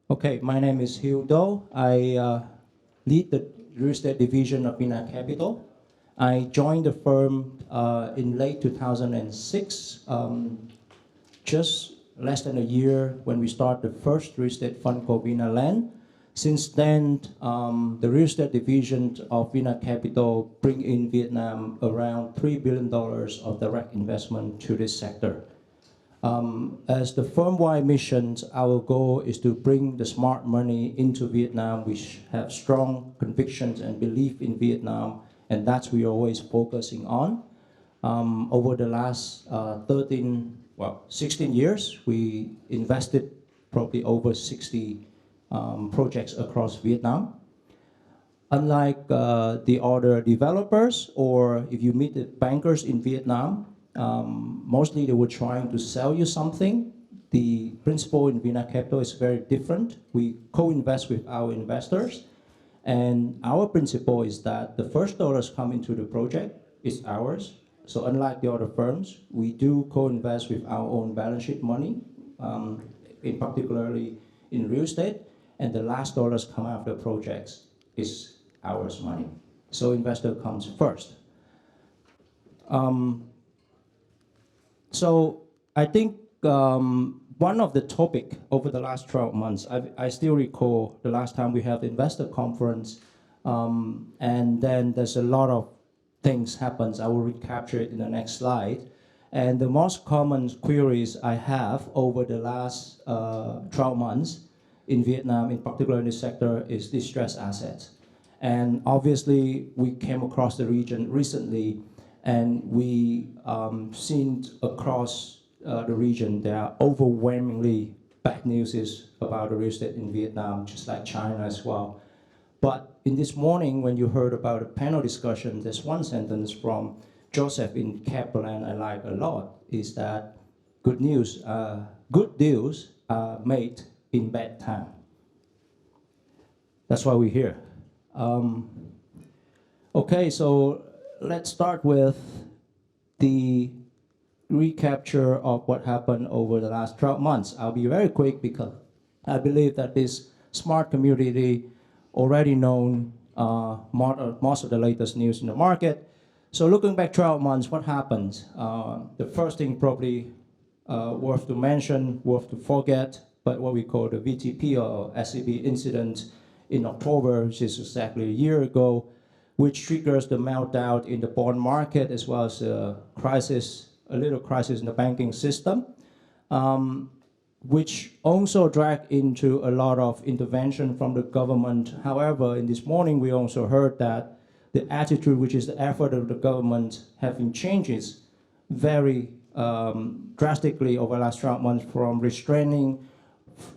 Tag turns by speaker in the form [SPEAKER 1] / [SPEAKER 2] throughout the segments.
[SPEAKER 1] Okay, my name is Hieu. I lead the real estate division of VinaCapital. I joined the firm in late 2006, just less than a year when we started the first real estate fund called Vina Land. Since then, the real estate division of VinaCapital bring in Vietnam around $3 billion of direct investment to this sector. As the firm-wide missions, our goal is to bring the smart money into Vietnam, which have strong convictions and belief in Vietnam, and that's what we're always focusing on. Over the last 16 years, we invested probably over 60 projects across Vietnam. Unlike the other developers, or if you meet the bankers in Vietnam, mostly they were trying to sell you something. The principle in VinaCapital is very different. We co-invest with our investors, and our principle is that the first dollars come into the project is ours. So unlike the other firms, we do co-invest with our own balance sheet money, in particularly in real estate, and the last dollars come after projects is ours money. So investor comes first. So I think one of the topic over the last 12 months, I still recall the last time we had the investor conference, and then there's a lot of things happens. I will recapture it in the next slide. And the most common queries I have over the last 12 months in Vietnam, in particular in this sector, is distressed assets. And obviously, we came across the region recently, and we seen across the region, there are overwhelmingly bad news about the real estate in Vietnam, just like China as well. But in this morning, when you heard about a panel discussion, there's one sentence from Joseph in Kaplan I like a lot, is that good deals are made in bad time. That's why we're here. Okay, so let's start with the recapture of what happened over the last 12 months. I'll be very quick because I believe that this smart community already known most of the latest news in the market. So looking back 12 months, what happened? The first thing probably worth to mention, worth to forget, but what we call the VTP or SCB incident in October, which is exactly a year ago, which triggers the meltdown in the bond market as well as a little crisis in the banking system, which also dragged into a lot of intervention from the government. However, in this morning, we also heard that the attitude, which is the effort of the government, have been changes very drastically over the last 12 months, from restraining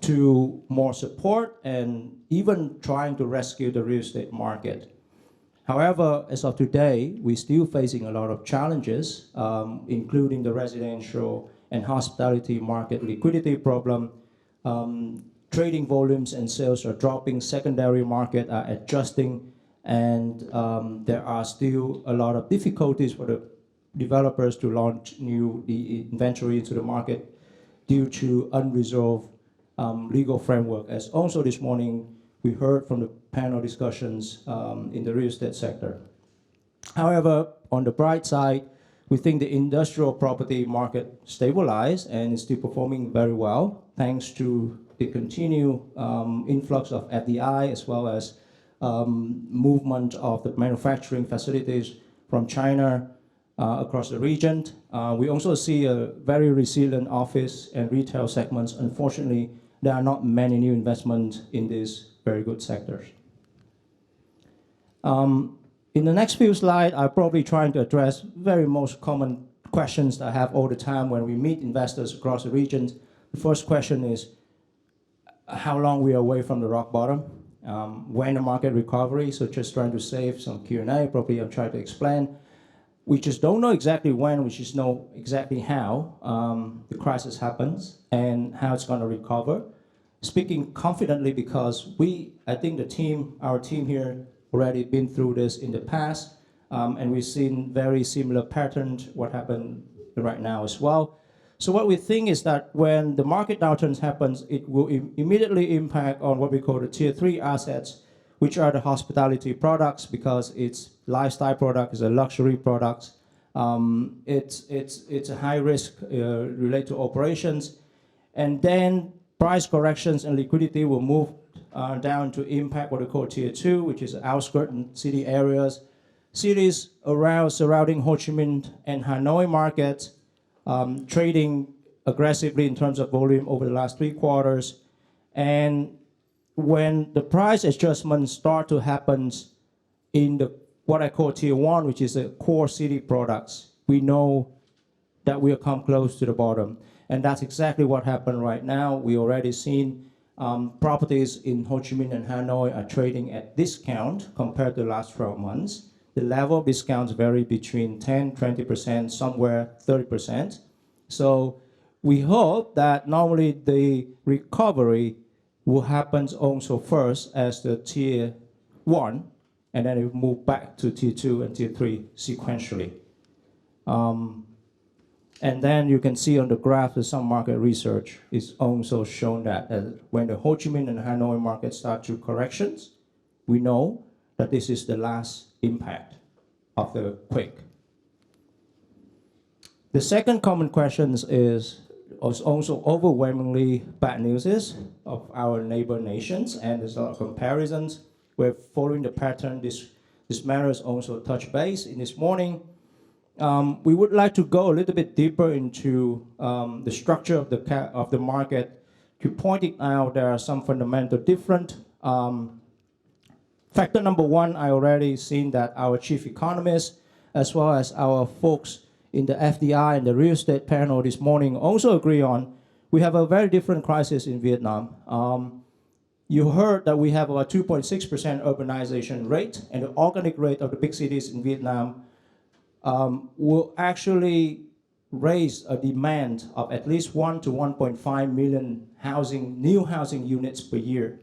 [SPEAKER 1] to more support and even trying to rescue the real estate market. However, as of today, we're still facing a lot of challenges, including the residential and hospitality market liquidity problem. Trading volumes and sales are dropping, secondary market are adjusting, and there are still a lot of difficulties for the developers to launch new inventory into the market due to unresolved legal framework. As also this morning, we heard from the panel discussions in the real estate sector. However, on the bright side, we think the industrial property market stabilized and is still performing very well, thanks to the continued influx of FDI as well as movement of the manufacturing facilities from China across the region. We also see a very resilient office and retail segments. Unfortunately, there are not many new investments in these very good sectors. In the next few slides, I'm probably trying to address very most common questions that I have all the time when we meet investors across the regions. The first question is, how long we are away from the rock bottom? When the market recovery? So just trying to save some Q&A, probably I'll try to explain. We just don't know exactly when, we just know exactly how the crisis happens and how it's going to recover. Speaking confidently because I think our team here already been through this in the past, and we've seen very similar patterns what happened right now as well. So what we think is that when the market downturns happens, it will immediately impact on what we call the tier 3 assets, which are the hospitality products, because it's lifestyle product, it's a luxury product. It's a high risk related to operations. And then price corrections and liquidity will move down to impact what we call tier 2, which is outskirts and city areas. Cities around surrounding Ho Chi Minh and Hanoi markets, trading aggressively in terms of volume over the last 3 quarters. And when the price adjustments start to happen in the what I call tier 1, which is the core city products, we know that we'll come close to the bottom. And that's exactly what happened right now. We already seen properties in Ho Chi Minh and Hanoi are trading at discount compared to the last 12 months. The level of discounts vary between 10, 20%, somewhere 30%. So we hope that normally the recovery will happen also first as the tier 1, and then it will move back to tier 2 and tier 3 sequentially. And then you can see on the graph that some market research is also shown that when the Ho Chi Minh and Hanoi markets start to corrections, we know that this is the last impact of the quake. The second common question is also overwhelmingly bad news of our neighbor nations, and there's a lot of comparisons. We're following the pattern. This matter is also touch base in this morning. We would like to go a little bit deeper into the structure of the market to point it out there are some fundamental different. Factor number 1, I already seen that our chief economist, as well as our folks in the FDI and the real estate panel this morning also agree on. We have a very different crisis in Vietnam. You heard that we have about 2.6% urbanization rate, and the organic rate of the big cities in Vietnam will actually raise a demand of at least 1 to 1.5 million new housing units per year.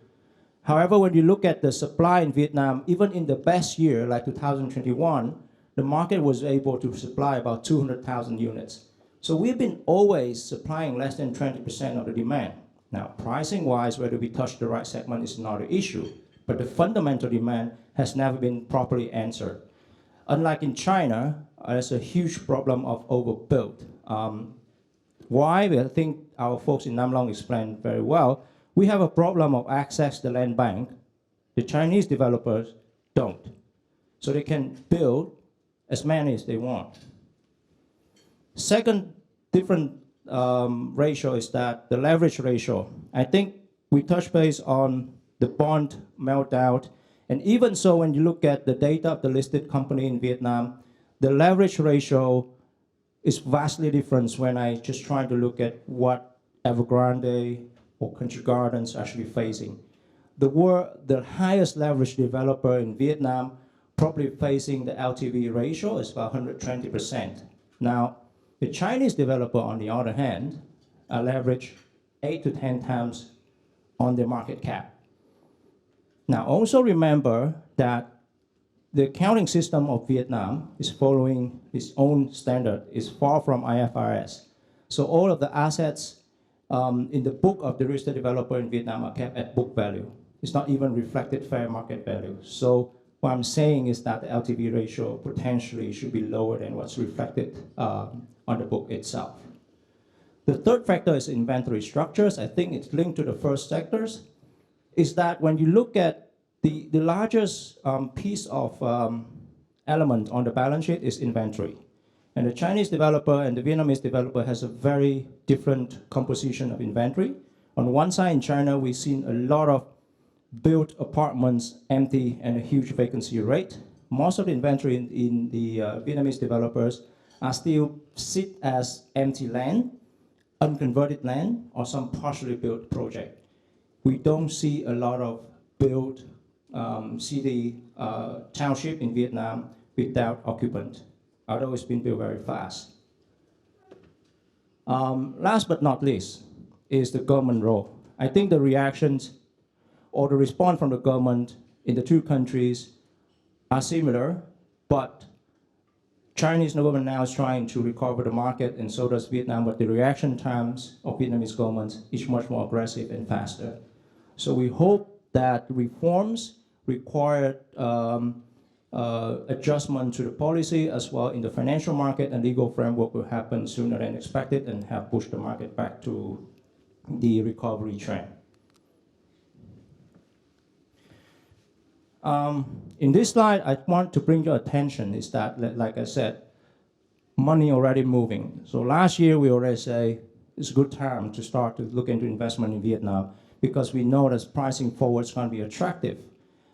[SPEAKER 1] However, when you look at the supply in Vietnam, even in the best year, like 2021, the market was able to supply about 200,000 units. So we've been always supplying less than 20% of the demand. Now, pricing-wise, whether we touch the right segment is not an issue, but the fundamental demand has never been properly answered. Unlike in China, there's a huge problem of overbuilt. Why? I think our folks in Nam Long explained very well. We have a problem of access to the land bank. The Chinese developers don't. So they can build as many as they want. Second different ratio is that the leverage ratio. I think we touched base on the bond meltdown. And even so, when you look at the data of the listed company in Vietnam, the leverage ratio is vastly different when I just try to look at what Evergrande or Country Gardens actually facing. The highest leverage developer in Vietnam probably facing the LTV ratio is about 120%. Now, the Chinese developer, on the other hand, are leveraged 8 to 10 times on their market cap. Now, also remember that the accounting system of Vietnam is following its own standard, is far from IFRS. So all of the assets in the book of the real estate developer in Vietnam are kept at book value. It's not even reflected fair market value. So what I'm saying is that the LTV ratio potentially should be lower than what's reflected on the book itself. The third factor is inventory structures. I think it's linked to the first sectors. Is that when you look at the largest piece of element on the balance sheet is inventory. And the Chinese developer and the Vietnamese developer has a very different composition of inventory. On one side in China, we've seen a lot of built apartments empty and a huge vacancy rate. Most of the inventory in the Vietnamese developers are still sit as empty land, unconverted land, or some partially built project. We don't see a lot of built city township in Vietnam without occupant, although it's been built very fast. Last but not least is the government role. I think the reactions or the response from the government in the two countries are similar, but Chinese government now is trying to recover the market, and so does Vietnam, but the reaction times of Vietnamese government is much more aggressive and faster. So we hope that reforms required adjustment to the policy as well in the financial market and legal framework will happen sooner than expected and have pushed the market back to the recovery trend. In this slide, I want to bring your attention is that, like I said, money already moving. So last year, we already say it's a good time to start to look into investment in Vietnam because we know that pricing forward is going to be attractive.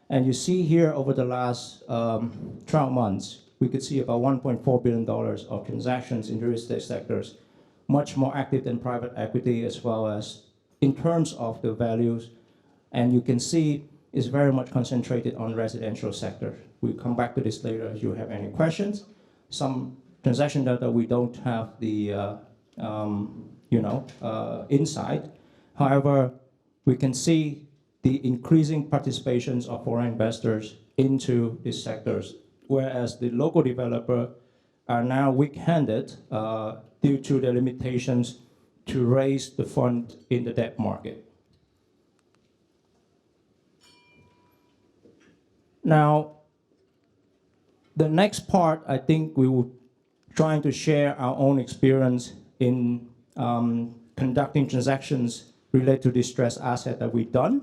[SPEAKER 1] And you see here over the last 12 months, we could see about $1.4 billion of transactions in the real estate sectors, much more active than private equity as well as in terms of the values. And you can see it's very much concentrated on residential sector. We'll come back to this later if you have any questions. Some transaction data we don't have the insight. However, we can see the increasing participations of foreign investors into these sectors, whereas the local developer are now weak-handed due to the limitations to raise the fund in the debt market. Now, the next part, I think we will trying to share our own experience in conducting transactions related to distressed asset that we've done.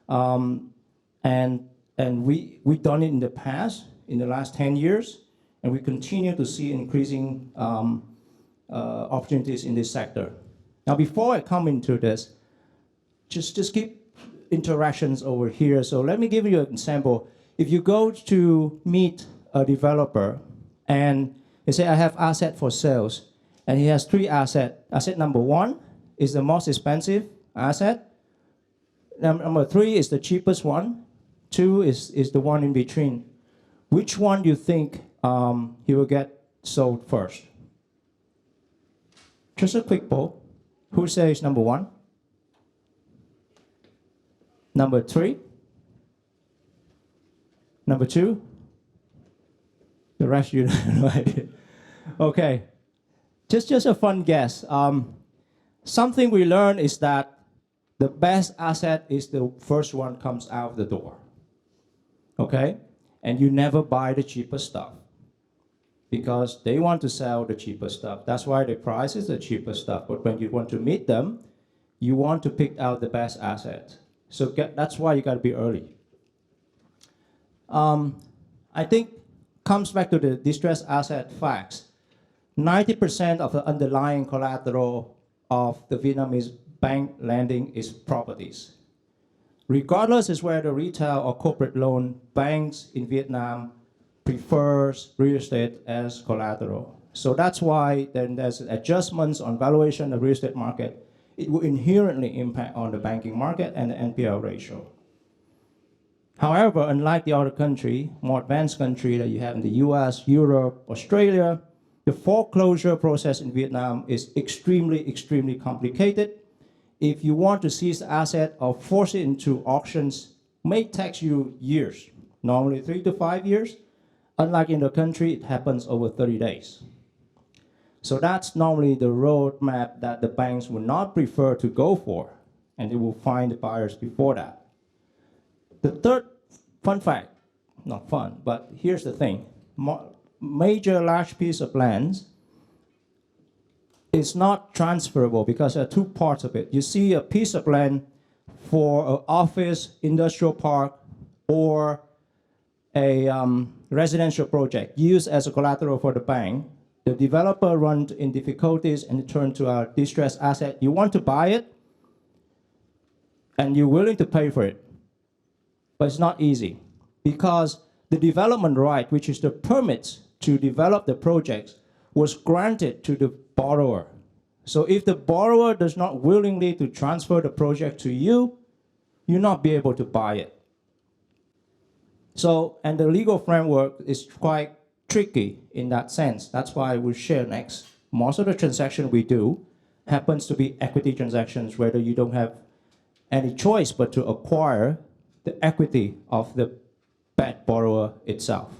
[SPEAKER 1] And we've done it in the past, in the last 10 years, and we continue to see increasing opportunities in this sector. Now, before I come into this, just keep interactions over here. So let me give you an example. If you go to meet a developer and they say, I have asset for sales, and he has 3 assets. Asset number 1 is the most expensive asset. Number 3 is the cheapest one. 2 is the one in between. Which one do you think he will get sold first? Just a quick poll. Who says number 1? Number 3? Number 2? The rest you have no idea. Okay, just a fun guess. Something we learned is that the best asset is the first one comes out of the door. Okay, and you never buy the cheapest stuff because they want to sell the cheapest stuff. That's why the price is the cheapest stuff. But when you want to meet them, you want to pick out the best asset. So that's why you got to be early. I think comes back to the distressed asset facts. 90% of the underlying collateral of the Vietnamese bank lending is properties. Regardless is where the retail or corporate loan, banks in Vietnam prefers real estate as collateral. So that's why then there's adjustments on valuation of the real estate market. It will inherently impact on the banking market and the NPL ratio. However, unlike the other country, more advanced country that you have in the US, Europe, Australia, the foreclosure process in Vietnam is extremely complicated. If you want to seize the asset or force it into auctions, may take you years, normally 3 to 5 years. Unlike in the country, it happens over 30 days. So that's normally the roadmap that the banks would not prefer to go for, and they will find the buyers before that. The third fun fact, not fun, but here's the thing. Major large piece of land is not transferable because there are 2 parts of it. You see a piece of land for an office, industrial park, or a residential project used as a collateral for the bank. The developer runs in difficulties and turn to a distressed asset. You want to buy it, and you're willing to pay for it. But it's not easy because the development right, which is the permits to develop the projects, was granted to the borrower. So if the borrower does not willingly to transfer the project to you, you'll not be able to buy it. So, and the legal framework is quite tricky in that sense. That's why we'll share next. Most of the transactions we do happens to be equity transactions, where you don't have any choice but to acquire the equity of the bad borrower itself.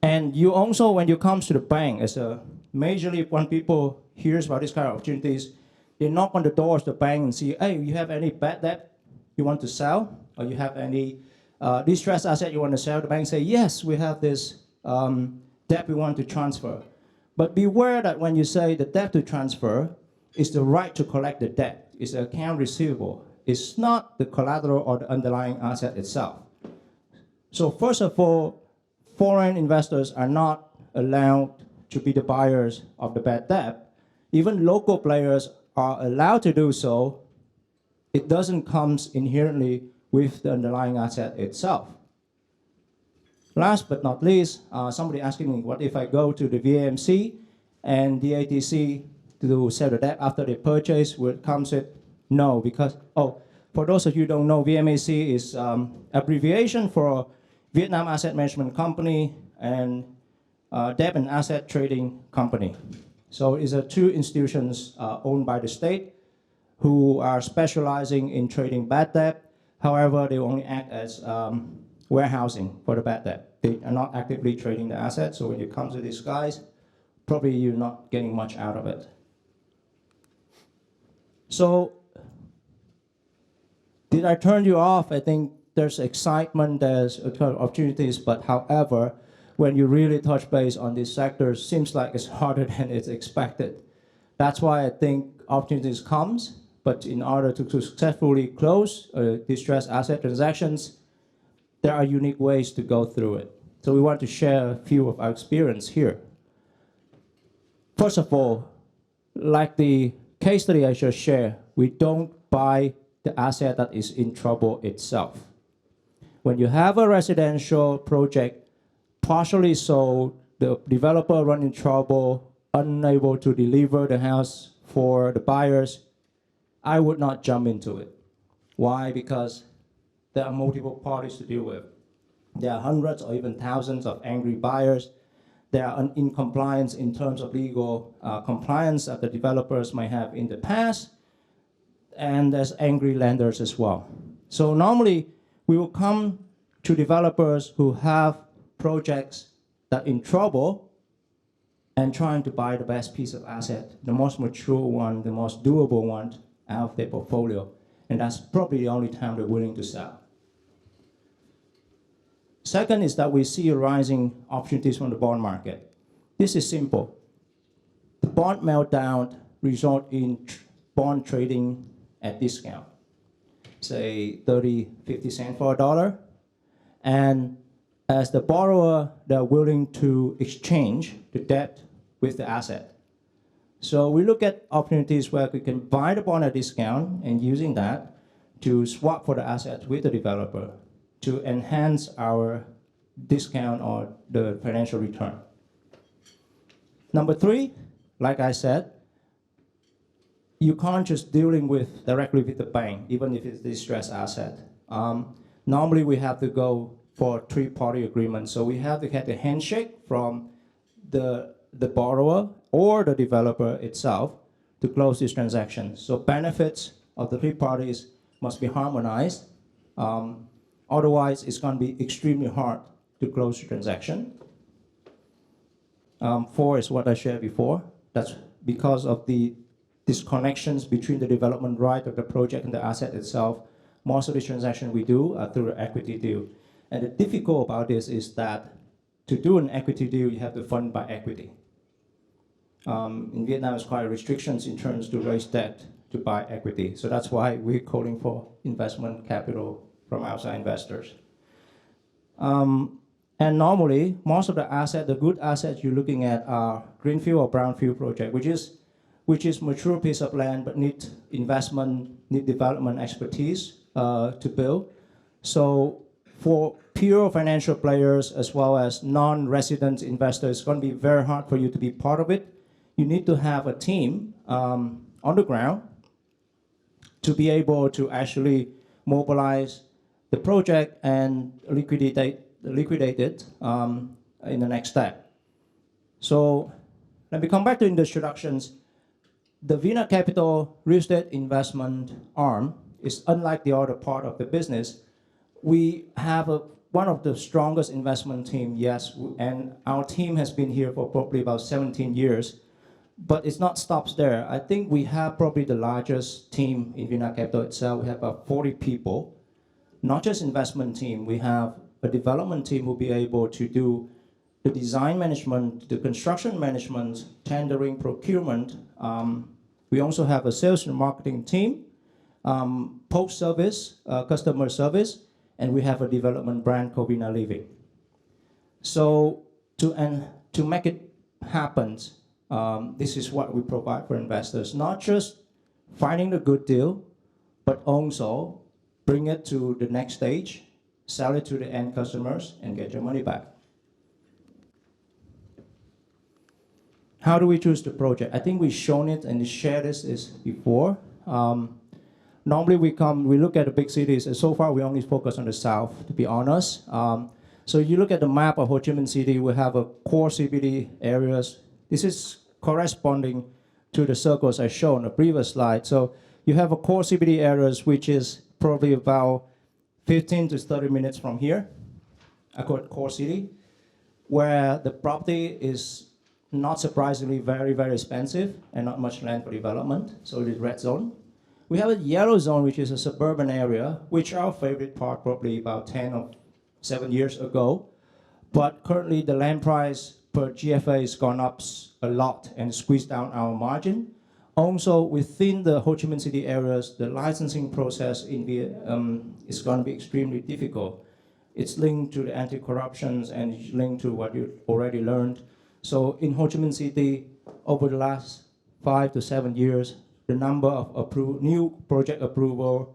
[SPEAKER 1] And you also, when you come to the bank, as a majorly when people hears about this kind of opportunities, they knock on the doors of the bank and see, hey, you have any bad debt you want to sell, or you have any distressed asset you want to sell? The bank say, yes, we have this debt we want to transfer. But beware that when you say the debt to transfer is the right to collect the debt, it's the account receivable. It's not the collateral or the underlying asset itself. So first of all, foreign investors are not allowed to be the buyers of the bad debt. Even local players are allowed to do so. It doesn't come inherently with the underlying asset itself. Last but not least, somebody asking me, what if I go to the VAMC and the ATC to sell the debt after they purchase? Will it come with no? Because, for those of you who don't know, VMAC is abbreviation for Vietnam Asset Management Company and Debt and Asset Trading Company. So it's two institutions owned by the state who are specializing in trading bad debt. However, they only act as warehousing for the bad debt. They are not actively trading the assets. So when you come to these guys, probably you're not getting much out of it. So did I turn you off? I think there's excitement, there's opportunities, but however, when you really touch base on these sectors, seems like it's harder than it's expected. That's why I think opportunities comes, but in order to successfully close distressed asset transactions, there are unique ways to go through it. So we want to share a few of our experience here. First of all, like the case study I just shared, we don't buy the asset that is in trouble itself. When you have a residential project partially sold, the developer run in trouble, unable to deliver the house for the buyers, I would not jump into it. Why? Because there are multiple parties to deal with. There are hundreds or even thousands of angry buyers. There are in compliance in terms of legal compliance that the developers might have in the past. And there's angry lenders as well. So normally, we will come to developers who have projects that are in trouble and trying to buy the best piece of asset, the most mature one, the most doable one out of their portfolio. And that's probably the only time they're willing to sell. Second is that we see rising opportunities from the bond market. This is simple. The bond meltdown result in bond trading at discount, say 30, 50 cents for a dollar. And as the borrower, they're willing to exchange the debt with the asset. So we look at opportunities where we can buy the bond at discount and using that to swap for the assets with the developer to enhance our discount or the financial return. Number three, like I said, you can't just dealing with directly with the bank, even if it's distressed asset. Normally we have to go for three-party agreement. So we have to get a handshake from the borrower or the developer itself to close this transaction. So benefits of the three parties must be harmonized. Otherwise, it's going to be extremely hard to close the transaction. Four is what I shared before. That's because of the disconnections between the development right of the project and the asset itself. Most of the transactions we do are through an equity deal. And the difficult about this is that to do an equity deal, you have to fund by equity. In Vietnam, there's quite restrictions in terms to raise debt to buy equity. So that's why we're calling for investment capital from outside investors. And normally, most of the assets, the good assets you're looking at are greenfield or brownfield project, which is mature piece of land but need investment, need development expertise to build. So for pure financial players as well as non-resident investors, it's going to be very hard for you to be part of it. You need to have a team on the ground to be able to actually mobilize the project and liquidate it in the next step. So let me come back to the introductions. The VinaCapital real estate investment arm is unlike the other part of the business. We have a one of the strongest investment team, yes, and our team has been here for probably about 17 years, but it's not stops there. I think we have probably the largest team in VinaCapital itself. We have about 40 people, not just investment team. We have a development team who will be able to do the design management, the construction management, tendering, procurement. We also have a sales and marketing team, post-service, customer service, and we have a development brand called Vina Living. So to make it happen, this is what we provide for investors, not just finding the good deal, but also bring it to the next stage, sell it to the end customers, and get your money back. How do we choose the project? I think we've shown it and shared this before. Normally we look at the big cities, and so far we only focus on the south, to be honest. So you look at the map of Ho Chi Minh City, we have a core CBD areas. This is corresponding to the circles I showed on the previous slide. So you have a core CBD areas, which is probably about 15 to 30 minutes from here, a core city, where the property is not surprisingly very, very expensive and not much land for development. So it is red zone. We have a yellow zone, which is a suburban area, which our favorite part probably about 10 or 7 years ago. But currently the land price per GFA has gone up a lot and squeezed down our margin. Also within the Ho Chi Minh City areas, the licensing process is going to be extremely difficult. It's linked to the anti-corruption and it's linked to what you already learned. So in Ho Chi Minh City, over the last 5 to 7 years, the number of new project approval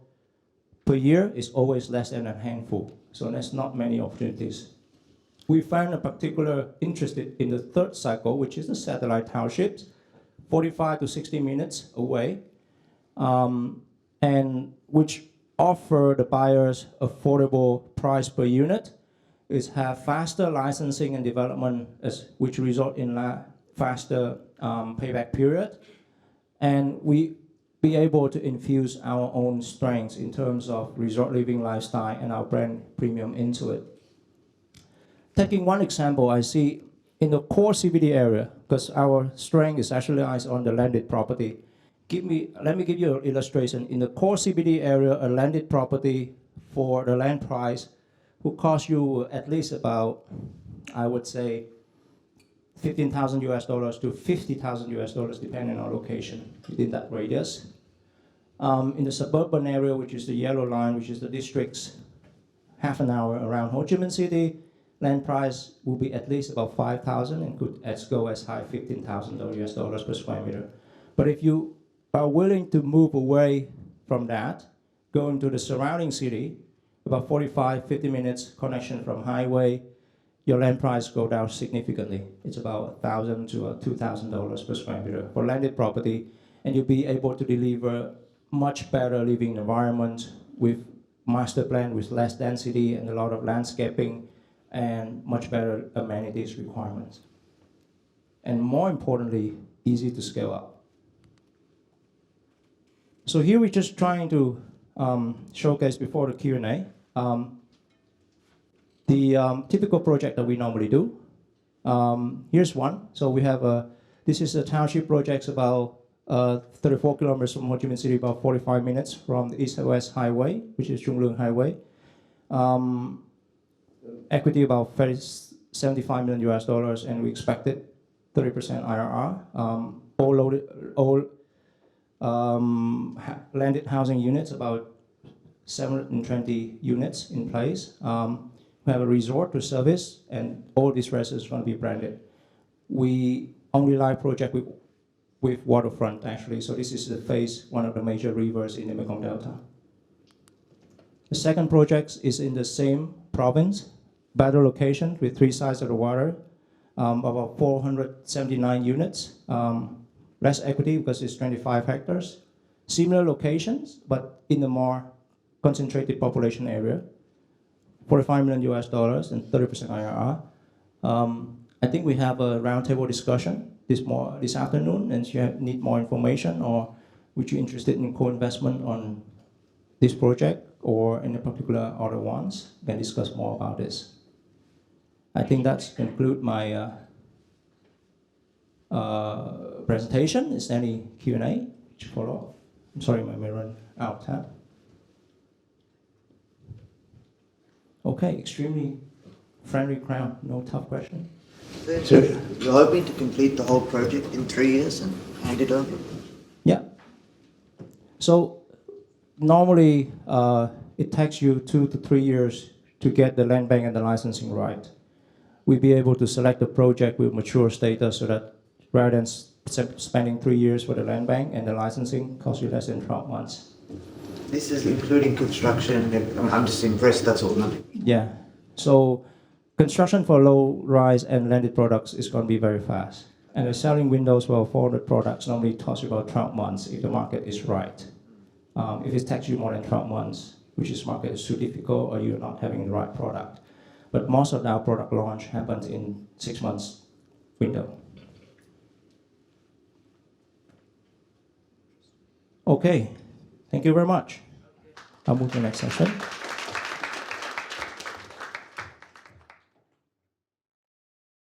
[SPEAKER 1] per year is always less than a handful. So there's not many opportunities. We found a particular interest in the third cycle, which is the satellite townships, 45 to 60 minutes away, and which offer the buyers affordable price per unit, is have faster licensing and development, which result in faster payback period. And we be able to infuse our own strengths in terms of resort living lifestyle and our brand premium into it. Taking one example, I see in the core CBD area, because our strength is actually on the landed property. Let me give you an illustration. In the core CBD area, a landed property for the land price will cost you at least about, I would say, $15,000 to $50,000 depending on location within that radius. In the suburban area, which is the yellow line, which is the districts, half an hour around Ho Chi Minh City, land price will be at least about $5,000 and could go as high $15,000 per square meter. But if you are willing to move away from that, go into the surrounding city, about 45, 50 minutes connection from highway, your land price go down significantly. It's about $1,000 to $2,000 per square meter for landed property, and you'll be able to deliver much better living environment with master plan with less density and a lot of landscaping and much better amenities requirements. And more importantly, easy to scale up. So here we're just trying to showcase before the Q&A. The typical project that we normally do. Here's one. So we have this is a township project about 34 kilometers from Ho Chi Minh City, about 45 minutes from the East-West Highway, which is Trung Lương Highway. Equity about $75 million, and we expected 30% IRR. All landed housing units, about 720 units in place. We have a resort to service, and all these residents are going to be branded. We only live project with waterfront, actually. So this is the phase one of the major rivers in the Mekong Delta. The second project is in the same province, better location with 3 sides of the water, about 479 units. Less equity because it's 25 hectares. Similar locations, but in a more concentrated population area. $45 million and 30% IRR. I think we have a roundtable discussion this afternoon, and if you need more information or would you interested in co-investment on this project, or any particular other ones, we can discuss more about this. I think that's conclude my presentation. Is there any Q&A to follow? I'm sorry, my run out of time. Okay, extremely friendly crowd, no tough question.
[SPEAKER 2] So you're hoping to complete the whole project in 3 years and hand it over?
[SPEAKER 1] Yeah. So normally it takes you 2 to 3 years to get the land bank and the licensing right. We'll be able to select a project with mature status so that rather than spending 3 years for the land bank and the licensing costs you less than 12 months.
[SPEAKER 2] This is including construction. I'm just impressed, that's all. Nothing.
[SPEAKER 1] Yeah. So construction for low-rise and landed products is going to be very fast. And the selling windows for 400 products normally costs you about 12 months if the market is right. If it takes you more than 12 months, which is market is too difficult or you're not having the right product. But most of our product launch happens in 6 months window. Okay, thank you very much. I'll move to the next session.